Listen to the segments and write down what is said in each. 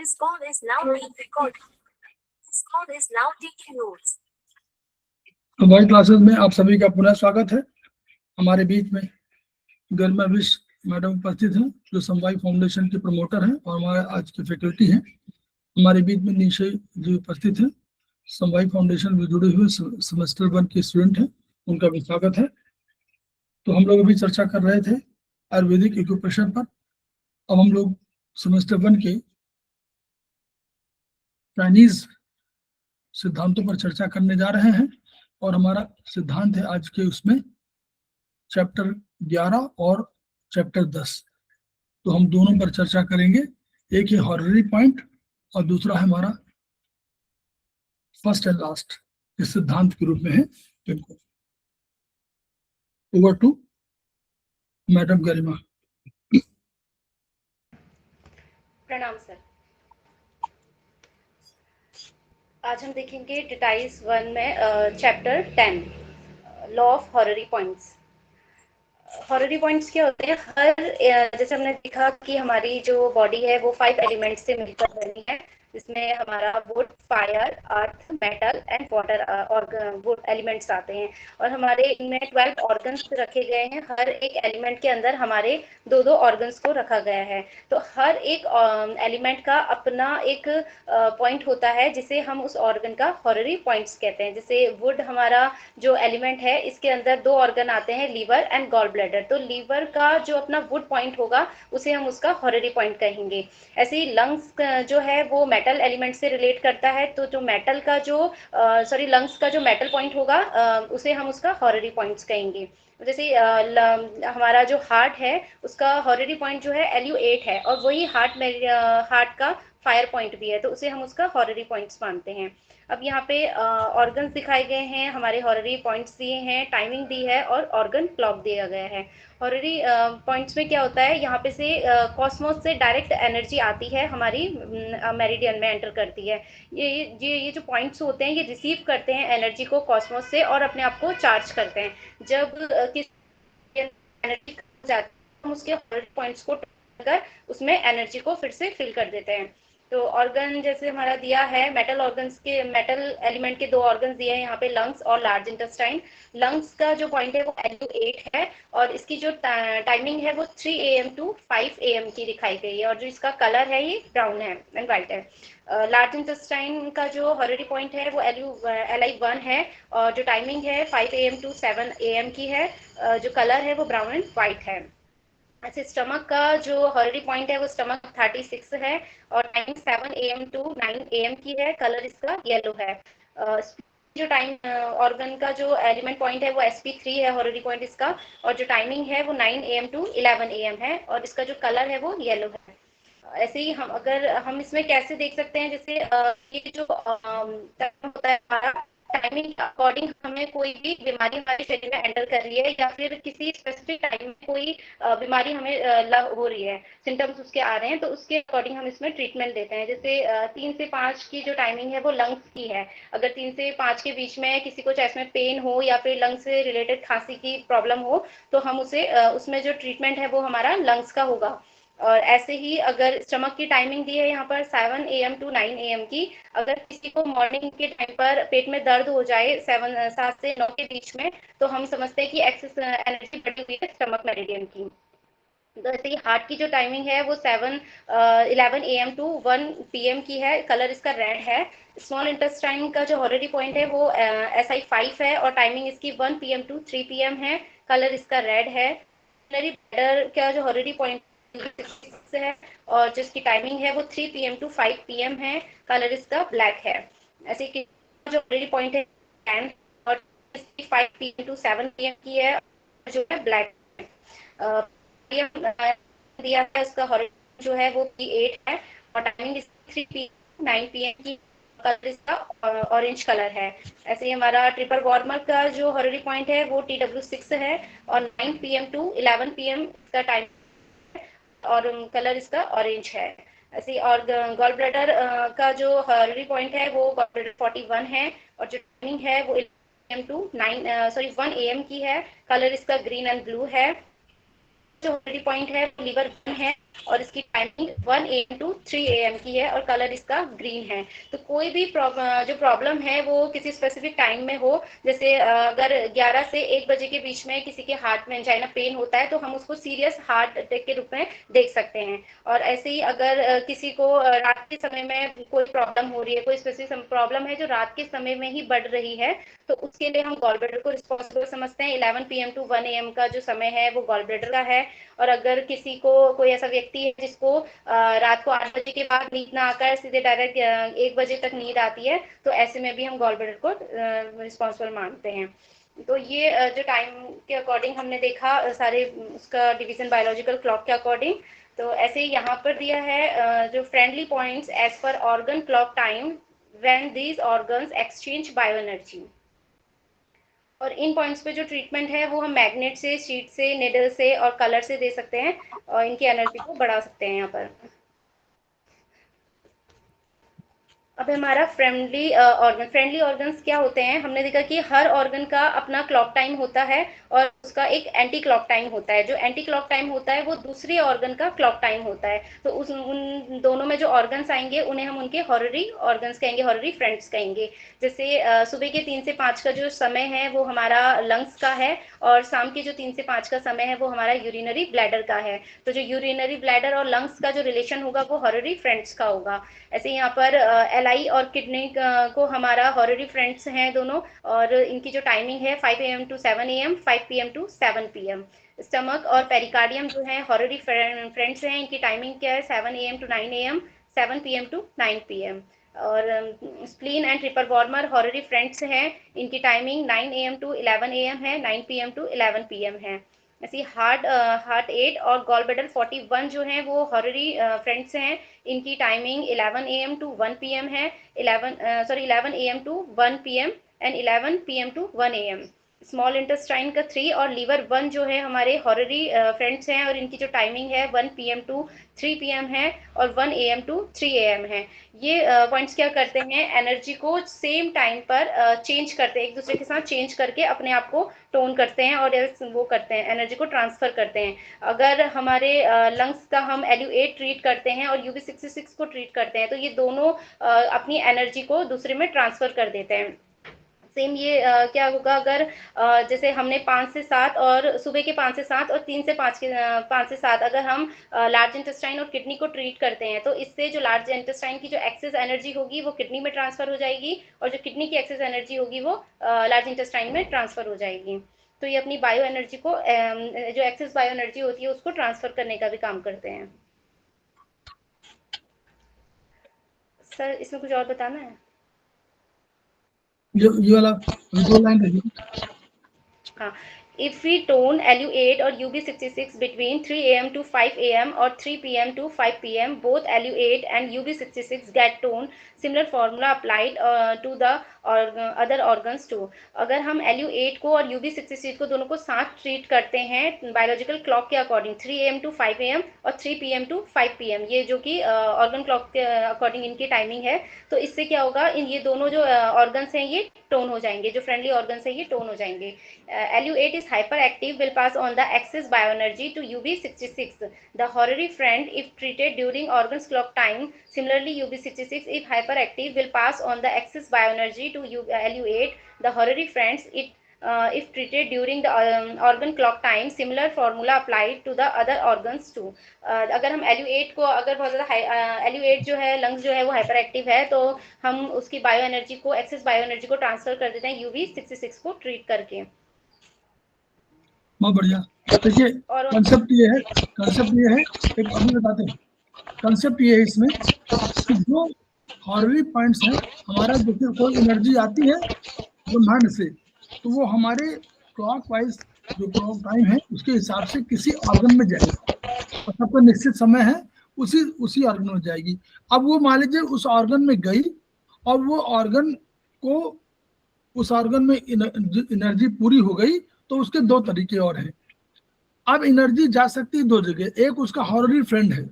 This call is now being recorded. This call is now taking notes. हमारी classes में आप सभी का पुनः स्वागत है। हमारे बीच में गरिमा विश्व मैडम उपस्थित हैं जो समवाय फाउंडेशन के प्रमोटर हैं और हमारे आज के फैकल्टी हैं। हमारे बीच में निशय जी उपस्थित हैं, समवाय फाउंडेशन में जुड़े हुए सेमेस्टर 1 के स्टूडेंट हैं, उनका भी स्वागत है। तो हम लोग अभी चर्चा कर रहे थे आयुर्वेदिक एक्यूप्रेशर पर। अब हम लोग सेमेस्टर 1 के चाइनीज सिद्धांतों पर चर्चा करने जा रहे हैं और हमारा सिद्धांत है आज के उसमें चैप्टर 11 और चैप्टर 10। तो हम दोनों पर चर्चा करेंगे। एक है हॉररी पॉइंट और दूसरा है हमारा फर्स्ट एंड लास्ट, इस सिद्धांत के रूप में है। Over to madam Garima. प्रणाम सर। आज हम देखेंगे डिटाइल्स 1 में chapter 10 law of horary points. Horary points क्या होते हैं? जैसे हमने देखा कि हमारी जो बॉडी है वो 5 एलिमेंट्स से मिलकर बनी है, जिसमें हमारा would, fire, earth, metal and water would elements आते हैं। और हमारे इनमें 12 ऑर्गन्स रखे गए हैं। हर एक एलिमेंट के अंदर हमारे 2-2 ऑर्गन्स को रखा गया है। तो हर एक एलिमेंट का अपना एक पॉइंट होता है जिसे हम उस ऑर्गन का हॉररी पॉइंट्स कहते हैं। जैसे वुड हमारा जो एलिमेंट है, इसके अंदर 2 ऑर्गन आते हैं, लीवर एंड गॉल ब्लैडर। तो लीवर का जो अपना वुड पॉइंट होगा उसे हम उसका हॉररी पॉइंट कहेंगे। ऐसे ही लंग्स जो है वो मेटल एलिमेंट से रिलेट करता है। तो जो मेटल का जो लंग्स का जो मेटल पॉइंट होगा उसे हम उसका हॉररी पॉइंट्स कहेंगे। जैसे हमारा जो हार्ट है उसका हॉररी पॉइंट जो है LU8 है, और वही हार्ट का फायर पॉइंट भी है, तो उसे हम उसका हॉररी पॉइंट्स मानते हैं। अब यहाँ पे ऑर्गन्स दिखाए गए हैं, हमारे हॉररी पॉइंट्स दिए हैं, टाइमिंग दी है और ऑर्गन क्लॉक दिया गया है। हॉररी पॉइंट्स में क्या होता है, यहाँ पे से कॉस्मोस से डायरेक्ट एनर्जी आती है, हमारी मेरिडियन में एंटर करती है। ये जो पॉइंट्स होते हैं ये रिसीव करते हैं एनर्जी को कॉस्मोस से और अपने आप को चार्ज करते हैं। जब किसी एनर्जी जाती है हम उसके हॉररी पॉइंट्स को कर उसमें एनर्जी को फिर से फिल कर देते हैं। तो ऑर्गन जैसे हमारा दिया है, मेटल एलिमेंट के 2 ऑर्गन दिए हैं यहाँ पे, लंग्स और लार्ज इंटेस्टाइन। लंग्स का जो पॉइंट है वो LU8 है और इसकी जो टाइमिंग है वो 3 AM to 5 AM की दिखाई गई है, और जो इसका कलर है ये ब्राउन है एंड व्हाइट है। लार्ज इंटेस्टाइन का जो हॉररी पॉइंट है वो LI1 है और जो टाइमिंग है 5 AM to 7 AM की है। जो कलर है वो ब्राउन एंड व्हाइट है। अच्छा, स्टमक का जो हॉररी पॉइंट है वो स्टमक 36 है और टाइम 7 AM to 9 AM की है, कलर इसका येलो है। जो टाइम ऑर्गन का जो एलिमेंट पॉइंट है वो SP3 है हॉररी पॉइंट इसका, और जो टाइमिंग है वो 9 AM to 11 AM है और इसका जो कलर है वो येलो है। ऐसे ही हम इसमें कैसे देख सकते हैं, जैसे ये जो होता है हमारा टाइमिंग के अकॉर्डिंग हमें कोई भी बीमारी हमारे शरीर में एंटर कर रही है या फिर किसी स्पेसिफिक टाइम में कोई बीमारी हमें हो रही है, सिम्टम्स उसके आ रहे हैं, तो उसके अकॉर्डिंग हम इसमें ट्रीटमेंट देते हैं। जैसे 3 से 5 की जो टाइमिंग है वो लंग्स की है। अगर 3 से 5 के बीच में किसी को चेस्ट में पेन हो या फिर लंग्स से रिलेटेड खांसी की प्रॉब्लम हो तो हम उसमें जो ट्रीटमेंट है वो हमारा लंग्स का होगा। और ऐसे ही अगर स्टमक की टाइमिंग दी है यहाँ पर 7 AM to 9 AM की, अगर किसी को मॉर्निंग के टाइम पर पेट में दर्द हो जाए 7 से 9 के बीच में, तो हम समझते हैं कि एक्सेस एनर्जी बढ़ी हुई है स्टमक मेरिडियन की। तो ऐसे ही हार्ट की जो टाइमिंग है वो 11 AM to 1 PM की है, कलर इसका रेड है। स्मॉल इंटेस्टाइन का जो हॉररी पॉइंट है वो SI5 है और टाइमिंग इसकी 1 PM to 3 PM है, कलर इसका रेड है। ब्लैडर का जो हॉररी पॉइंट है और जिसकी टाइमिंग है वो 3 PM to 5 PM है, कलर इसका ब्लैक है। ऐसे कि जो हॉररी पॉइंट है 10 और 5 PM to 7 PM की है, जो है ब्लैक दिया है। इसका हॉरिजॉन्टल जो है वो P8 है और टाइमिंग इसकी 3 PM 9 PM की, कलर इसका ऑरेंज कलर है। ऐसे ही हमारा ट्रिपल वार्मर का जो हॉररी पॉइंट है वो TW6 है और 9 PM to 11 PM इसका टाइम और कलर इसका ऑरेंज है। ऐसे ही और गॉल ब्लैडर का जो हॉररी पॉइंट है वो गॉल ब्लैडर 41 है और जो टाइमिंग है वो 1 AM to 1 AM की है, कलर इसका ग्रीन एंड ब्लू है। जो हॉररी पॉइंट है वो लीवर 1 है और इसकी टाइमिंग 1 AM to 3 AM की है और कलर इसका ग्रीन है। तो कोई भी जो प्रॉब्लम है वो किसी स्पेसिफिक टाइम में हो, जैसे अगर 11 से 1 बजे के बीच में किसी के हार्ट में एंजाइना पेन होता है तो हम उसको सीरियस हार्ट अटैक के रूप में देख सकते हैं। और ऐसे ही अगर किसी को रात के समय में कोई प्रॉब्लम हो रही है, कोई स्पेसिफिक प्रॉब्लम है जो रात के समय में ही बढ़ रही है, तो उसके लिए हम गॉल ब्लैडर को रिस्पॉन्सिबल समझते हैं। 11 PM to 1 AM का जो समय है वो गॉल ब्लैडर का है। और अगर किसी को कोई ऐसा व्यक्ति है जिसको रात को 8 बजे के बाद नींद ना आकर सीधे डायरेक्ट 1 बजे तक नींद आती है, तो ऐसे में भी हम गॉल ब्लैडर को रिस्पॉन्सिबल मानते हैं। तो ये जो टाइम के अकॉर्डिंग हमने देखा सारे उसका डिवीजन बायोलॉजिकल क्लॉक के अकॉर्डिंग। तो ऐसे ही यहाँ पर दिया है जो friendly points as per organ clock time when these organs exchange bio energy. और इन पॉइंट्स पे जो ट्रीटमेंट है वो हम मैग्नेट से, शीट से, निडल से और कलर से दे सकते हैं और इनकी एनर्जी को बढ़ा सकते हैं यहाँ पर। अब हमारा फ्रेंडली ऑर्गन्स क्या होते हैं। हमने देखा कि हर ऑर्गन का अपना क्लॉक टाइम होता है और उसका एक एंटी क्लॉक टाइम होता है। जो एंटी क्लॉक टाइम होता है वो दूसरे ऑर्गन का क्लॉक टाइम होता है। तो उन दोनों में जो ऑर्गन्स आएंगे उन्हें हम उनके हॉररी ऑर्गन्स कहेंगे, हॉररी फ्रेंड्स कहेंगे। जैसे सुबह के 3 से 5 का जो समय है वो हमारा लंग्स का है और शाम के जो 3 से 5 का समय है वो हमारा यूरिनरी ब्लैडर का है। तो जो यूरिनरी ब्लैडर और लंग्स का जो रिलेशन होगा वो हॉररी फ्रेंड्स का होगा। ऐसे यहाँ पर एलआई और किडनी को हमारा हॉररी फ्रेंड्स हैं दोनों, और इनकी जो टाइमिंग है 5 AM to 7 AM, 5 PM to 7 PM। Stomach और पेरिकार्डियम जो है हॉररी फ्रेंड्स हैं, इनकी टाइमिंग क्या है 7 AM to 9 AM, 7 PM to 9 PM। और spleen and triple warmer horary friends हैं, इनकी टाइमिंग 9 AM to 11 AM है, 9 PM to 11 PM है। ऐसी हार्ट 8 और गॉल ब्लैडर 41 जो हैं वो हॉररी फ्रेंड्स हैं, इनकी टाइमिंग 11 AM to 1 PM है, 11 AM to 1 PM and 11 PM to 1 AM। Small intestine का 3 और लीवर 1 जो है हमारे हॉररी फ्रेंड्स हैं और इनकी जो टाइमिंग है 1 PM to 3 PM है और 1 AM to 3 AM है। ये पॉइंट्स क्या करते हैं, एनर्जी को सेम टाइम पर चेंज करते हैं, एक दूसरे के साथ चेंज करके अपने आप को टोन करते हैं और वो करते हैं, एनर्जी को ट्रांसफर करते हैं। अगर हमारे लंग्स का हम LU8 ट्रीट करते हैं और UV66 को ट्रीट करते हैं तो ये दोनों अपनी एनर्जी को दूसरे में ट्रांसफर कर देते हैं। सेम ये क्या होगा अगर जैसे हमने 5 से 7 और सुबह के 5 से 7 और 3 से 5 से 7 अगर हम लार्ज इंटेस्टाइन और किडनी को ट्रीट करते हैं तो इससे जो लार्ज इंटेस्टाइन की जो एक्सेस एनर्जी होगी वो किडनी में ट्रांसफर हो जाएगी और जो किडनी की एक्सेस एनर्जी होगी वो लार्ज इंटेस्टाइन में ट्रांसफर हो जाएगी। तो ये अपनी बायो एनर्जी को जो एक्सेस बायो एनर्जी होती है उसको ट्रांसफर करने का भी काम करते हैं। सर इसमें कुछ और बताना है? ये वाला दो लाइन है। हाँ, if we tone LU8 or UV66 between 3 AM to 5 AM or 3 PM to 5 PM, both LU8 and UV66 get toned. Similar formula applied to the other organs too. अगर हम LU8 को और UV66 को दोनों को साथ ट्रीट करते हैं बायोलॉजिकल क्लॉक के अकॉर्डिंग 3 AM to 5 AM और 3 PM to 5 PM, ये जो कि ऑर्गन क्लॉक के अकॉर्डिंग इनकी टाइमिंग है, तो इससे क्या होगा, ये दोनों जो ऑर्गन्स हैं ये टोन हो जाएंगे, जो फ्रेंडली ऑर्गन्स हैं ये टोन हो जाएंगे। LU8 is hyperactive, will pass on the excess bioenergy to UV66, the horary friend, if treated during organ's clock time. Similarly, UV66, if hyperactive, will pass on the excess bioenergy to LU8, the horary friends, if treated during the organ clock time. Similar formula applied to the other organs too. अगर हम LU8 को अगर बहुत ज़्यादा LU8 जो है lungs जो है वो हाइपर एक्टिव है तो हम उसकी बायो एनर्जी को, एक्सेस बायो एनर्जी को ट्रांसफर कर देते हैं UV66 को ट्रीट करके। बहुत बढ़िया। देखिए कंसेप्ट ये है एक अभी बताते हैं। कंसेप्ट ये है इसमें कि जो हॉररी पॉइंट्स हैं हमारा, देखिए कोई एनर्जी आती है ब्रह्मांड से तो वो हमारे क्लॉक वाइज जो क्लॉक टाइम है उसके हिसाब से किसी ऑर्गन में जाएगी और सबका निश्चित समय है उसी ऑर्गन में जाएगी। अब वो मान लीजिए उस ऑर्गन में गई और वो ऑर्गन को उस ऑर्गन में एनर्जी पूरी हो गई तो उसके दो तरीके और हैं। अब एनर्जी जा सकती है दो जगह, एक उसका हॉररी फ्रेंड है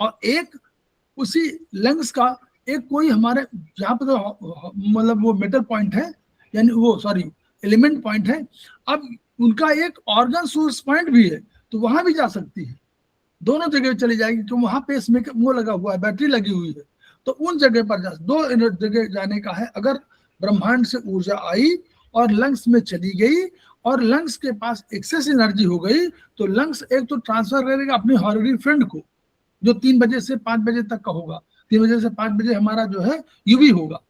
और एक उसी लंग्स का एक कोई हमारे यहाँ पे तो मतलब वो मेटल पॉइंट है, यानी वो एलिमेंट पॉइंट है। अब उनका एक ऑर्गन सोर्स पॉइंट भी है तो वहां भी जा सकती है, दोनों जगह चली जाएगी। तो वहां पे इसमें वो लगा हुआ है, बैटरी लगी हुई है, तो उन जगह पर दो जगह जाने का है। अगर ब्रह्मांड से ऊर्जा आई और लंग्स में चली गई और लंग्स के पास एक्सेस एनर्जी हो गई, तो लंग्स एक तो ट्रांसफर करेगा अपने हॉररी फ्रेंड को, जो 3 बजे से 5 बजे तक का होगा। 3 बजे से 5 बजे हमारा जो है यूवी होगा,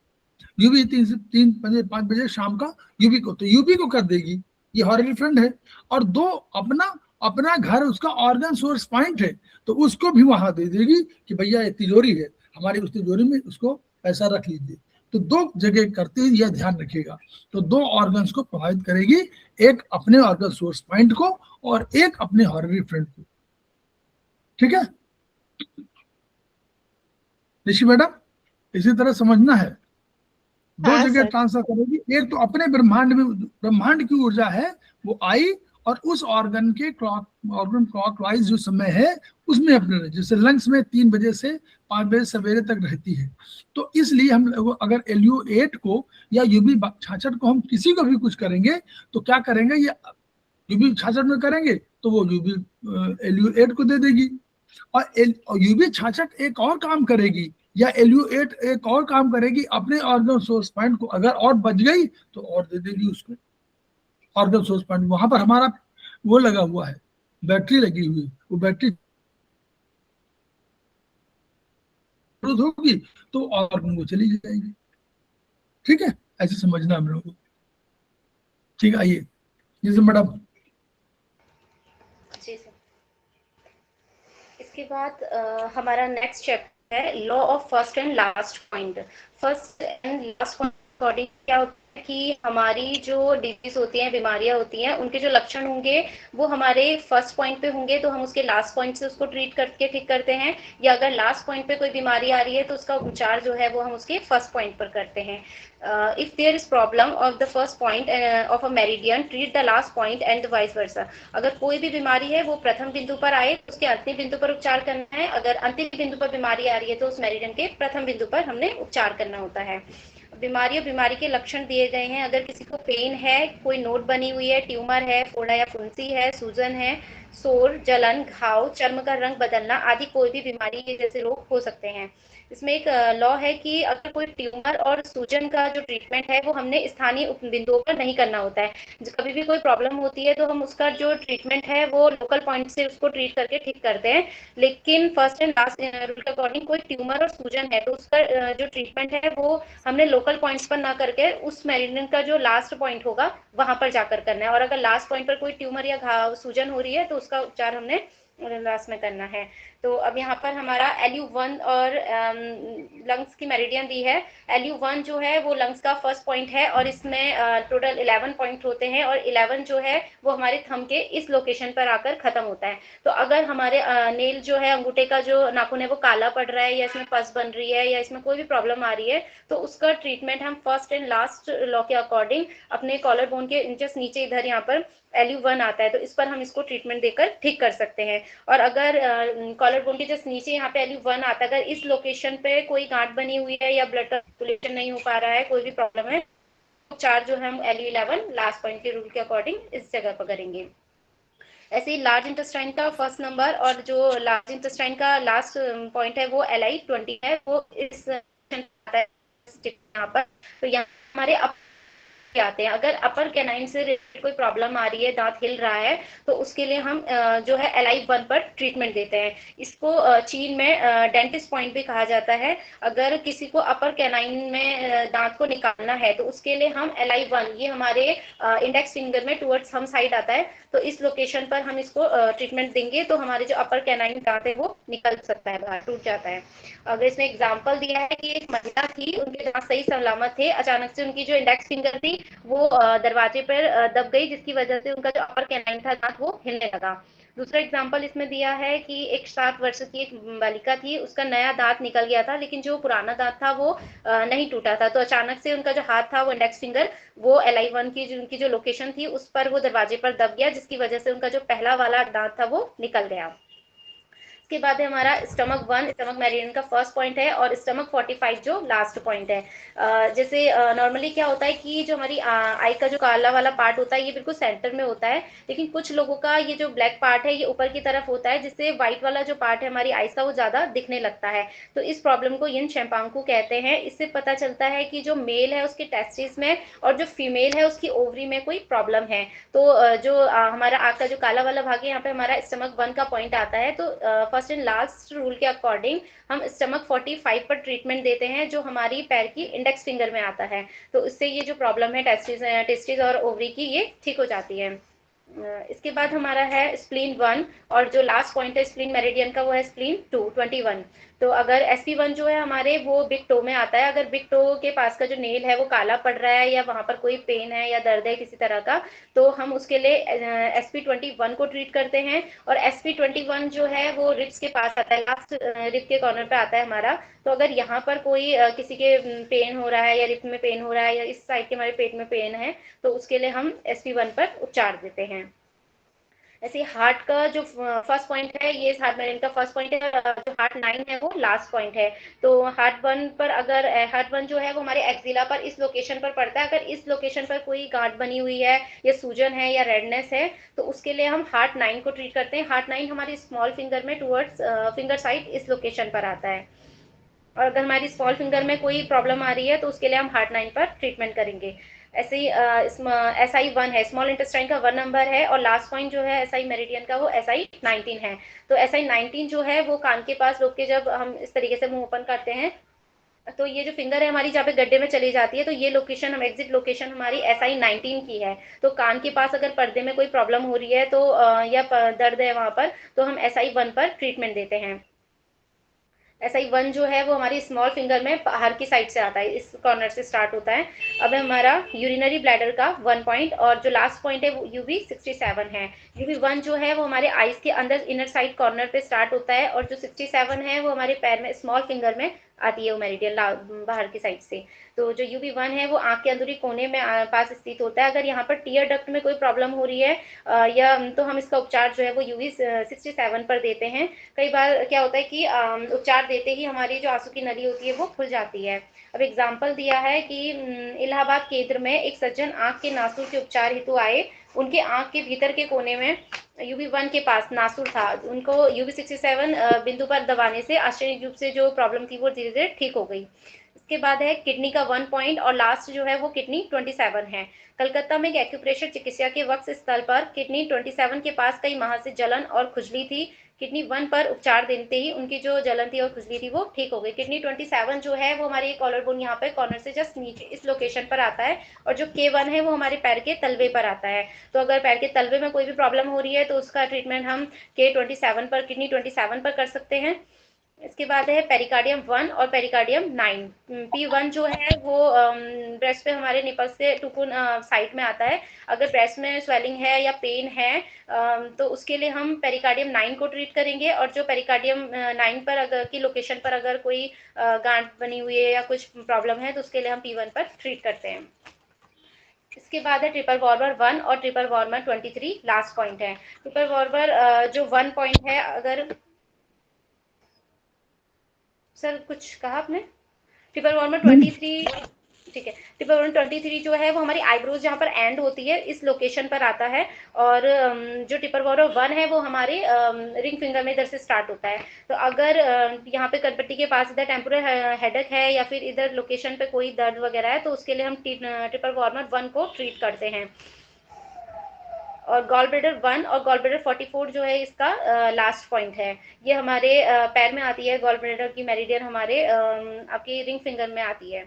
यूवी 3 बजे 5 बजे शाम का यूवी को, तो यूवी को कर देगी, ये हॉररी फ्रेंड है। और दो अपना अपना घर उसका ऑर्गन सोर्स पॉइंट है, तो उसको भी वहां दे देगी कि भैया ये तिजोरी है हमारी, उस तिजोरी में उसको पैसा रख लीजिए। तो दो जगह करते ही यह ध्यान रखिएगा। तो दो ऑर्गन्स को प्रोवाइड करेगी, एक अपने ऑर्गन सोर्स पॉइंट को और एक अपने हॉररी फ्रेंड को। ठीक है ऋषि मैडम, इसी तरह समझना है। दो हाँ जगह सर। ट्रांसफर करेगी, एक तो अपने ब्रह्मांड में, ब्रह्मांड की ऊर्जा है वो आई और उस ऑर्गन के ऑर्गन क्लॉकवाइज जो समय है उसमें अपने, जैसे लंग्स में 3 बजे से 5 बजे सवेरे तक रहती है। तो इसलिए हम लोग अगर LU8 को या यूबी 66 को हम किसी को भी कुछ करेंगे तो क्या करेंगे, ये यूबी 66 में करेंगे तो वो यूबी LU8 को दे देगी। और यूबी 66 एक और काम करेगी या LU8 एक और काम करेगी अपने ऑर्गन सोर्स पॉइंट को, अगर और बच गई तो और दे देगी उसको ऑर्गन सोर्स पॉइंट। वहां पर हमारा वो लगा हुआ है, बैटरी लगी हुई, वो बैटरी होगी तो ऑर्गन को चली जाएगी। ठीक है, ऐसे समझना हम लोगों को। ठीक है, आइए जैसे मैडम। जी सर। इसके बाद हमारा नेक्स्ट चैप्टर है law of first and last point. First and last point according क्या होता है कि हमारी जो डिजीज होती हैं, बीमारियां होती हैं, उनके जो लक्षण होंगे वो हमारे फर्स्ट पॉइंट पे होंगे तो हम उसके लास्ट पॉइंट से उसको ट्रीट करके ठीक करते हैं, या अगर लास्ट पॉइंट पे कोई बीमारी आ रही है तो उसका उपचार जो है वो हम उसके फर्स्ट पॉइंट पर करते हैं। If there is problem of the first point of a meridian, treat the last point and vice versa. अगर कोई भी बीमारी है वो प्रथम बिंदु पर आए तो उसके अंतिम बिंदु पर उपचार करना है, अगर अंतिम बिंदु पर बीमारी आ रही है तो उस मेरिडियन के प्रथम बिंदु पर हमने उपचार करना होता है। बीमारी और बीमारी के लक्षण दिए गए हैं। अगर किसी को पेन है, कोई नोट बनी हुई है, ट्यूमर है, फोड़ा या फुंसी है, सूजन है, सोर, जलन, घाव, चर्म का रंग बदलना आदि कोई भी बीमारी के जैसे रोग हो सकते हैं। इसमें एक लॉ है कि अगर कोई ट्यूमर और सूजन का जो ट्रीटमेंट है वो हमने स्थानीय बिंदुओं पर नहीं करना होता है। कभी भी कोई प्रॉब्लम होती है तो हम उसका जो ट्रीटमेंट है वो लोकल पॉइंट से उसको ट्रीट करके ठीक करते हैं। लेकिन फर्स्ट एंड लास्ट रूल के अकॉर्डिंग कोई ट्यूमर और सूजन है तो उसका जो ट्रीटमेंट है वो हमने लोकल पॉइंट्स पर ना करके उस मेरिडियन का जो लास्ट पॉइंट होगा वहां पर जाकर करना है। और अगर लास्ट पॉइंट पर कोई ट्यूमर या घाव सूजन हो रही है तो उसका उपचार हमने लास्ट में करना है। तो अब यहाँ पर हमारा LU1 और लंग्स की मेरिडियन दी है। LU1 जो है वो लंग्स का फर्स्ट पॉइंट है और इसमें टोटल 11 पॉइंट होते हैं और 11 जो है वो हमारे थंब के इस लोकेशन पर आकर खत्म होता है। तो अगर हमारे नेल जो है, अंगूठे का जो नाखून है वो काला पड़ रहा है या इसमें पस बन रही है या इसमें कोई भी प्रॉब्लम आ रही है तो उसका ट्रीटमेंट हम फर्स्ट एंड लास्ट लॉ के अकॉर्डिंग अपने कॉलर बोन के जस्ट नीचे इधर यहाँ पर LU1 आता है तो इस पर हम इसको ट्रीटमेंट देकर ठीक कर सकते हैं। और अगर कॉलर बोन के जस्ट नीचे यहाँ पे LU1 आता है, अगर इस लोकेशन पे कोई गांठ बनी हुई है या ब्लड सर्कुलेशन नहीं हो पा रहा है, कोई भी प्रॉब्लम है, उपचार जो है हम LU11 लास्ट पॉइंट के रूल के अकॉर्डिंग इस जगह पर करेंगे। ऐसे ही लार्ज इंटेस्टाइन का फर्स्ट नंबर और जो लार्ज इंटेस्टाइन का लास्ट पॉइंट है वो LI20 है, वो इस यहाँ पर। तो यहाँ हमारे आते हैं। अगर अपर कैनाइन से रिलेटेड कोई प्रॉब्लम आ रही है, दांत हिल रहा है, तो उसके लिए हम जो है LI1 पर ट्रीटमेंट देते हैं। इसको चीन में डेंटिस्ट पॉइंट भी कहा जाता है। अगर किसी को अपर कैनाइन में दांत को निकालना है तो उसके लिए हम LI1, ये हमारे इंडेक्स फिंगर में टुवर्ड्स हम साइड आता है, तो इस लोकेशन पर हम इसको ट्रीटमेंट देंगे तो हमारे जो अपर कैनाइन दांत है वो निकल सकता है, बाहर टूट जाता है। अगर इसमें एग्जाम्पल दिया है कि एक महिला थी, उनके दांत सही सलामत थे, अचानक से उनकी जो इंडेक्स फिंगर थी वो दरवाजे पर दब गई जिसकी वजह से उनका जो अपर कैनाइन था दांत वो हिलने लगा। दूसरा एग्जाम्पल इसमें दिया है कि एक 7 वर्ष की एक बालिका थी, उसका नया दांत निकल गया था लेकिन जो पुराना दांत था वो नहीं टूटा था, तो अचानक से उनका जो हाथ था वो इंडेक्स फिंगर वो LI1 की उनकी जो लोकेशन थी उस पर वो दरवाजे पर दब गया जिसकी वजह से उनका जो पहला वाला दांत था वो निकल गया। इसके बाद है हमारा स्टमक 1, स्टमक मेरिडियन का फर्स्ट पॉइंट है, और स्टमक 45 जो लास्ट पॉइंट है। जैसे नॉर्मली क्या होता है कि जो हमारी आई का जो काला वाला पार्ट होता है ये बिल्कुल सेंटर में होता है, लेकिन कुछ लोगों का ये जो ब्लैक पार्ट है ये ऊपर की तरफ होता है, जिससे व्हाइट वाला जो पार्ट है हमारी आईज का वो ज्यादा दिखने लगता है। तो इस प्रॉब्लम को यिन शैम्पांकू कहते हैं। इससे पता चलता है कि जो मेल है उसके टेस्टिस में और जो फीमेल है उसकी ओवरी में कोई प्रॉब्लम है। तो हमारा आँख का जो काला वाला भाग है यहाँ पे हमारा स्टमक 1 का पॉइंट आता है। तो फर्स्ट एंड लास्ट रूल के अकॉर्डिंग हम स्टमक 45 पर ट्रीटमेंट देते हैं, जो हमारी पैर की इंडेक्स फिंगर में आता है। तो इससे ये जो प्रॉब्लम है टेस्टिस और ओवरी की ये ठीक हो जाती है। इसके बाद हमारा है स्प्लीन 1, और जो लास्ट पॉइंट है स्प्लीन मेरिडियन का वो है स्प्लीन 2 21। तो अगर SP1 जो है हमारे वो बिग टो में आता है। अगर बिग टो के पास का जो नेल है वो काला पड़ रहा है या वहां पर कोई पेन है या दर्द है किसी तरह का, तो हम उसके लिए SP21 को ट्रीट करते हैं। और SP21 जो है वो रिब्स के पास आता है, लास्ट रिब के कॉर्नर पे आता है हमारा। तो अगर यहाँ पर कोई किसी के पेन हो रहा है या रिब में पेन हो रहा है या इस साइड के हमारे पेट में पेन है, तो उसके लिए हम SP1 पर उपचार देते हैं। ऐसे हार्ट का जो फर्स्ट पॉइंट है ये हार्ट मेरिडियन का फर्स्ट पॉइंट है, जो हार्ट 9 है वो लास्ट पॉइंट है। तो हार्ट 1 पर अगर हार्ट 1 जो है वो हमारे एक्सिला पर इस लोकेशन पर पड़ता है। अगर इस लोकेशन पर कोई गांठ बनी हुई है या सूजन है या रेडनेस है, तो उसके लिए हम हार्ट 9 को ट्रीट करते हैं। हार्ट 9 हमारी स्मॉल फिंगर में टूवर्ड्स फिंगर साइड इस लोकेशन पर आता है। और अगर हमारी स्मॉल फिंगर में कोई प्रॉब्लम आ रही है तो उसके लिए हम हार्ट 9 पर ट्रीटमेंट करेंगे। ऐसे ही SI1 है, स्मॉल इंटेस्टाइन का 1 नंबर है, और लास्ट पॉइंट जो है SI मेरिडियन का वो SI19 है। तो SI19 जो है वो कान के पास रोक के जब हम इस तरीके से मुंह ओपन करते हैं, तो ये जो फिंगर है हमारी जहाँ पे गड्ढे में चली जाती है, तो ये लोकेशन हम एग्जिट लोकेशन हमारी SI19 की है। तो कान के पास अगर पर्दे में कोई प्रॉब्लम हो रही है तो या दर्द है वहां पर, तो हम SI1 पर ट्रीटमेंट देते हैं। SI1 जो है वो हमारी स्मॉल फिंगर में बाहर की साइड से आता है, इस कॉर्नर से स्टार्ट होता है। अब हमारा यूरिनरी ब्लैडर का 1 पॉइंट, और जो लास्ट पॉइंट है वो UV67 है। UV1 जो है वो हमारे आईज के अंदर इनर साइड कॉर्नर पे स्टार्ट होता है, और जो 67 है वो हमारे पैर में स्मॉल फिंगर में आती है वो मेरिडियन बाहर की साइड से। तो जो UV1 है वो आंख के अंदरूनी कोने में पास स्थित होता है। अगर यहाँ पर टीयर डक्ट में कोई प्रॉब्लम हो रही है या तो हम इसका उपचार जो है वो UV67 पर देते हैं। कई बार क्या होता है कि उपचार देते ही हमारी जो आंसू की नली होती है वो खुल जाती है। अब एग्जाम्पल दिया है कि इलाहाबाद केंद्र में एक सज्जन आंख के नासूर के उपचार हेतु आए। उनके आंख के भीतर के कोने में UV1 के पास नासूर था। उनको UV67 बिंदु पर दबाने से आश्चर्य रूप से जो प्रॉब्लम थी वो धीरे धीरे ठीक हो गई। इसके बाद है किडनी का 1 पॉइंट, और लास्ट जो है वो किडनी 27 है। कलकत्ता में एक एक्यूप्रेशर चिकित्सा के वक्फ स्थल पर किडनी 27 के पास कई माह से जलन और खुजली थी। किडनी 1 पर उपचार देते ही उनकी जो जलन थी और खुजली थी वो ठीक हो गई। किडनी 27 जो है वो हमारी कॉलर बोन यहाँ पे कॉर्नर से जस्ट नीचे इस लोकेशन पर आता है, और जो K1 है वो हमारे पैर के तलवे पर आता है। तो अगर पैर के तलवे में कोई भी प्रॉब्लम हो रही है तो उसका ट्रीटमेंट हम K27 पर, किडनी 27 पर कर सकते हैं। इसके बाद है पेरिकार्डियम 1 और पेरिकार्डियम 9। P1 जो है वो ब्रेस्ट पे हमारे निपल से टुकुन साइड में आता है। अगर ब्रेस्ट में स्वेलिंग है या पेन है तो उसके लिए हम पेरिकार्डियम 9 को ट्रीट करेंगे, और जो पेरिकार्डियम 9 पर अगर की लोकेशन पर अगर कोई गांठ बनी हुई है या कुछ प्रॉब्लम है तो उसके लिए हम P1 पर ट्रीट करते हैं। इसके बाद है ट्रिपल वॉर्बर 1 और ट्रिपल वॉर्बर 23 लास्ट पॉइंट है। ट्रिपल वॉर्बर जो 1 पॉइंट है, अगर सर कुछ कहा आपने? ट्रिपल वॉर्मर 23, ठीक है। ट्रिपल वॉर्मर 23 जो है वो हमारी आईब्रोज जहाँ पर एंड होती है इस लोकेशन पर आता है, और जो ट्रिपल वॉर्मर 1 है वो हमारे रिंग फिंगर में इधर से स्टार्ट होता है। तो अगर यहाँ पे कनपट्टी के पास इधर टेम्पोरल हेडेक है या फिर इधर लोकेशन पे कोई दर्द वगैरह है तो उसके लिए हम ट्रिपल वॉर्मर 1 को ट्रीट करते हैं। और गॉल ब्लेडर 1 और गॉल ब्लेडर 44 जो है इसका लास्ट पॉइंट है। ये हमारे पैर में आती है। गॉल ब्लेडर की मेरिडियन हमारे आपकी रिंग फिंगर में आती है।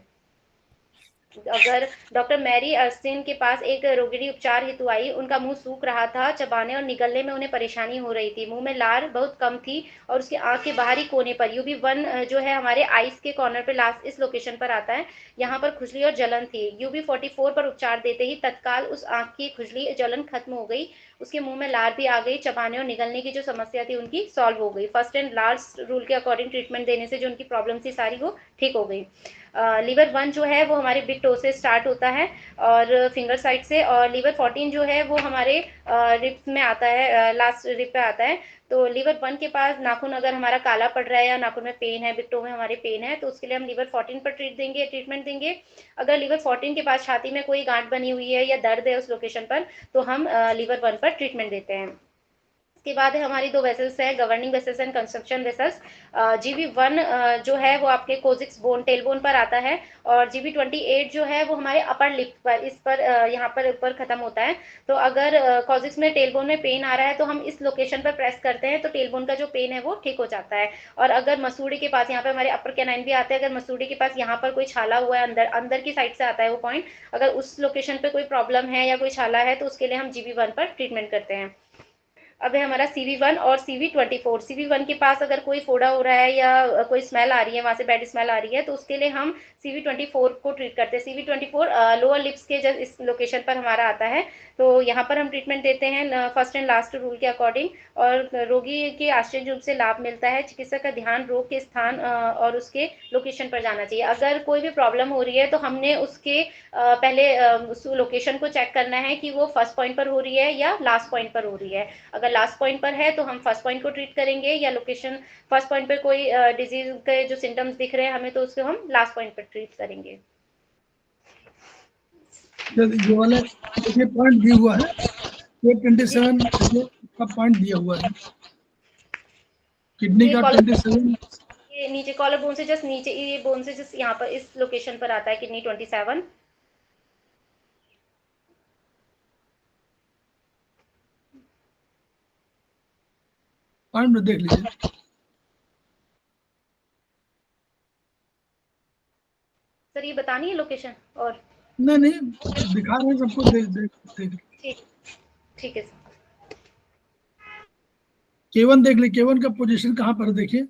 अगर डॉक्टर मैरी अर्स्टिन के पास एक रोगिणी उपचार हेतु आई, उनका मुंह सूख रहा था, चबाने और निगलने में उन्हें परेशानी हो रही थी, मुंह में लार बहुत कम थी और उसकी आंख के बाहरी कोने पर UV1 जो है हमारे आईज के कॉर्नर पे लास्ट इस लोकेशन पर आता है, यहाँ पर खुजली और जलन थी। UV44 पर उपचार देते ही तत्काल उस आंख की खुजली जलन खत्म हो गई, उसके मुंह में लार भी आ गई, चबाने और निगलने की जो समस्या थी उनकी सॉल्व हो गई। फर्स्ट एंड लास्ट रूल के अकॉर्डिंग ट्रीटमेंट देने से जो उनकी प्रॉब्लम थी सारी वो ठीक हो गई। लीवर 1 जो है वो हमारे बिग टो से स्टार्ट होता है और फिंगर साइड से, और लीवर 14 जो है वो हमारे रिप्स में आता है, लास्ट रिप पे आता है। तो लीवर 1 के पास नाखून अगर हमारा काला पड़ रहा है या नाखून में पेन है, बिट्टों में हमारे पेन है, तो उसके लिए हम लीवर 14 पर ट्रीटमेंट देंगे। अगर लीवर 14 के पास छाती में कोई गांठ बनी हुई है या दर्द है उस लोकेशन पर, तो हम लीवर 1 पर ट्रीटमेंट देते हैं। इसके बाद हमारी 2 वेसल्स है, governing vessels and construction vessels. GV1 जो है वो आपके कोजिक्स बोन, टेल बोन पर आता है, और GV28 जो है वो हमारे अपर लिप पर, इस पर यहाँ पर ऊपर खत्म होता है। तो अगर कोजिक्स में, टेल बोन में पेन आ रहा है तो हम इस लोकेशन पर प्रेस करते हैं तो टेल बोन का जो पेन है वो ठीक हो जाता है। और अगर मसूड़ी के पास, यहाँ पे हमारे अपर कैनाइन भी आते हैं, अगर मसूड़ी के पास यहाँ पर कोई छाला हुआ है, अंदर की साइड से आता है वो पॉइंट, अगर उस लोकेशन पे कोई प्रॉब्लम है या कोई छाला है तो उसके लिए हम GV1 पर ट्रीटमेंट करते हैं। अब है हमारा CV1 और CV24। CV1 के पास अगर कोई फोड़ा हो रहा है या कोई स्मेल आ रही है, वहां से बैड स्मेल आ रही है, तो उसके लिए हम CV24 को ट्रीट करते हैं। CV24 लोअर लिप्स के जब इस लोकेशन पर हमारा आता है, तो यहाँ पर हम ट्रीटमेंट देते हैं फर्स्ट एंड लास्ट रूल के अकॉर्डिंग, और रोगी के आश्चर्य रूप से लाभ मिलता है। चिकित्सक का ध्यान रोग के स्थान और उसके लोकेशन पर जाना चाहिए। अगर कोई भी प्रॉब्लम हो रही है तो हमने उसके पहले उस लोकेशन को चेक करना है कि वो फर्स्ट पॉइंट पर हो रही है या लास्ट पॉइंट पर हो रही है। अगर लास्ट पॉइंट पर है तो हम फर्स्ट पॉइंट को ट्रीट करेंगे, या लोकेशन फर्स्ट पॉइंट पर कोई डिजीज के जो सिम्टम्स दिख रहे हैं हमें, तो उसको हम लास्ट पॉइंट पर ट्रीट करेंगे। ये वाला देखिए पॉइंट दिया हुआ है, 27 का पॉइंट दिया हुआ है, किडनी का 27। ये नीचे कॉलर बोन से जस्ट नीचे, ये बोन से जस्ट यहाँ पर इस लोकेशन पर आता है किडनी 27। पॉइंट में देख लीजिए सर, ये बतानी है लोकेशन और नहीं दिखा रहे हैं सबको, देख ठीक है। K1 देख ली, K1 का पोजीशन कहाँ पर देखिए,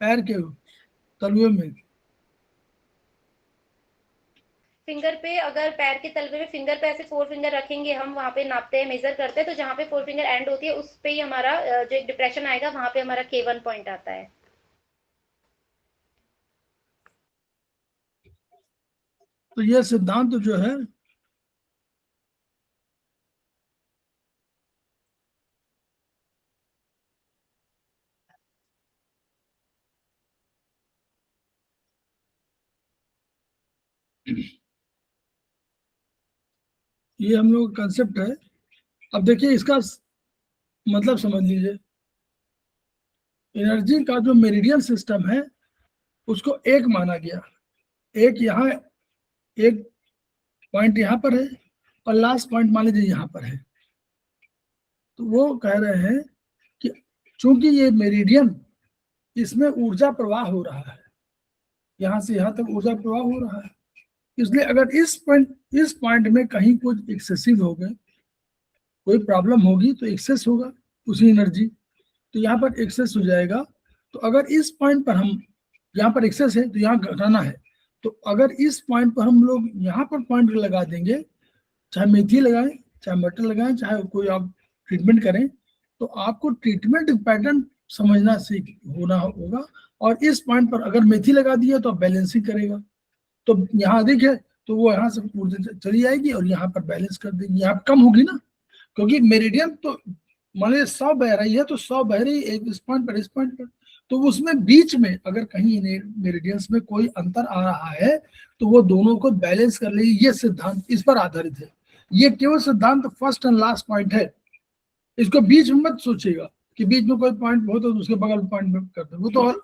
पैर के तलवे में, फिंगर पे, अगर पैर के तलवे में फिंगर पे ऐसे 4 फिंगर रखेंगे, हम वहां पे नापते हैं, मेजर करते हैं, तो जहाँ पे 4 फिंगर एंड होती है उस पे ही हमारा जो एक डिप्रेशन आएगा, वहां पे हमारा K1 पॉइंट आता है। तो यह सिद्धांत जो है ये हम लोग का कंसेप्ट है। अब देखिए इसका मतलब समझ लीजिए, एनर्जी का जो मेरिडियन सिस्टम है उसको एक माना गया, एक यहाँ, एक पॉइंट यहाँ पर है और लास्ट पॉइंट मान लीजिए यहाँ पर है। तो वो कह रहे हैं कि चूंकि ये मेरिडियन, इसमें ऊर्जा प्रवाह हो रहा है, यहाँ से यहाँ तक ऊर्जा प्रवाह हो रहा है, इसलिए अगर इस पॉइंट में कहीं कुछ एक्सेसिव हो गए, कोई प्रॉब्लम होगी तो एक्सेस होगा उसी एनर्जी, तो यहाँ पर एक्सेस हो जाएगा। तो अगर इस पॉइंट पर हम, यहाँ पर एक्सेस है तो यहाँ घटाना है, तो अगर इस पॉइंट पर हम लोग यहाँ पर पॉइंट लगा देंगे, चाहे मेथी लगाएं, चाहे मटर लगाएं, चाहे कोई आप ट्रीटमेंट करें, तो आपको ट्रीटमेंट पैटर्न समझना सीख होना होगा। और इस पॉइंट पर अगर मेथी लगा दिया तो आप बैलेंसिंग करेगा, तो यहाँ अधिक है तो वो यहाँ से ऊर्जा चली जाएगी और यहाँ पर बैलेंस कर देगी, यहाँ कम होगी ना, क्योंकि मेरिडियन तो मान लीजिए 100 बह रही है तो 100 बह रही है इस पॉइंट पर, इस पॉइंट पर, तो उसमें बीच में अगर कहीं मेरिडियंस में कोई अंतर आ रहा है तो वो दोनों को बैलेंस कर लेगी। ये सिद्धांत इस पर आधारित है। ये केवल सिद्धांत फर्स्ट एंड लास्ट पॉइंट है, इसको बीच में मत सोचिएगा कि बीच में कोई पॉइंट हो तो उसके बगल पॉइंट में करते, वो तो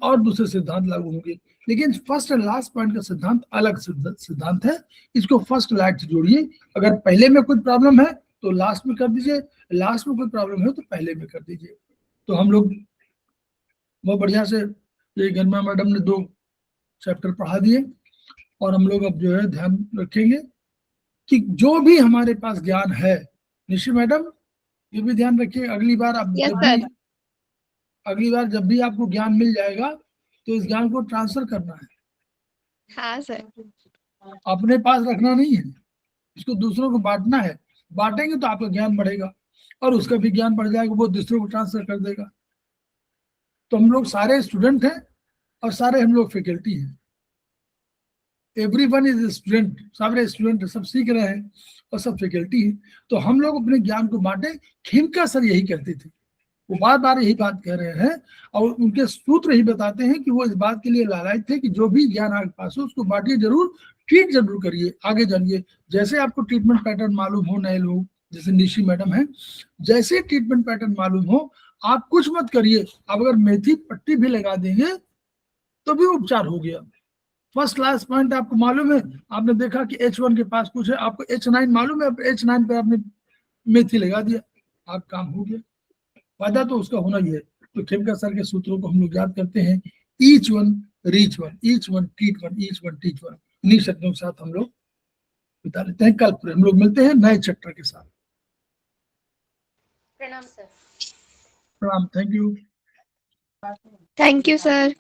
और दूसरे सिद्धांत लागू होंगे, लेकिन फर्स्ट एंड लास्ट पॉइंट का सिद्धांत अलग सिद्धांत है। इसको फर्स्ट लास्ट जोड़िए, अगर पहले में कोई प्रॉब्लम है तो लास्ट में कर दीजिए, लास्ट में कोई प्रॉब्लम है तो पहले में कर दीजिए। तो हम लोग बहुत बढ़िया से, ये गरिमा मैडम ने 2 चैप्टर पढ़ा दिए, और हम लोग अब जो है ध्यान रखेंगे कि जो भी हमारे पास ज्ञान है, निशि मैडम ये भी ध्यान रखिए, अगली बार आप जब भी आपको ज्ञान मिल जाएगा तो इस ज्ञान को ट्रांसफर करना है। हाँ सर। अपने पास रखना नहीं है, इसको दूसरों को बांटना है। बांटेंगे तो आपका ज्ञान बढ़ेगा और उसका भी ज्ञान बढ़ जाएगा, वो दूसरों को ट्रांसफर कर देगा। तो हम लोग सारे स्टूडेंट हैं और सारे हम लोग फैकल्टी हैं, एवरीवन इज स्टूडेंट, सारे स्टूडेंट सब सीख रहे हैं और सब फैकल्टी हैं। तो हम लोग अपने ज्ञान को बांटे। खेमका सर यही कहते थे, वो बार बार यही बात कह रहे हैं और उनके सूत्र ही बताते हैं कि वो इस बात के लिए लालायित थे कि जो भी ज्ञान आपके पास हो उसको बांटिए जरूर, ट्रीट जरूर करिए, आगे जानिए। जैसे आपको ट्रीटमेंट पैटर्न मालूम हो, नए लोग जैसे निशी मैडम है, जैसे ट्रीटमेंट पैटर्न मालूम हो, आप कुछ मत करिए। आप अगर मेथी पट्टी भी लगा देंगे तो भी उपचार हो गया। फर्स्ट क्लास पॉइंट आपको मालूम है, आपने देखा कि H1 के पास कुछ है, आपको H9 मालूम है, H9 पे आपने मेथी लगा दिया, आप काम हो गया। फायदा तो उसका होना ही है। तो खेमका सर के सूत्रों को हम लोग याद करते हैं, each one reach one, each one treat one, each one teach one. इन्हीं शब्दों के साथ हम लोग बिता लेते हैं। कल फिर हम लोग मिलते हैं नए चैप्टर के साथ। प्रणाम सर। प्रणाम, thank you. Thank you sir.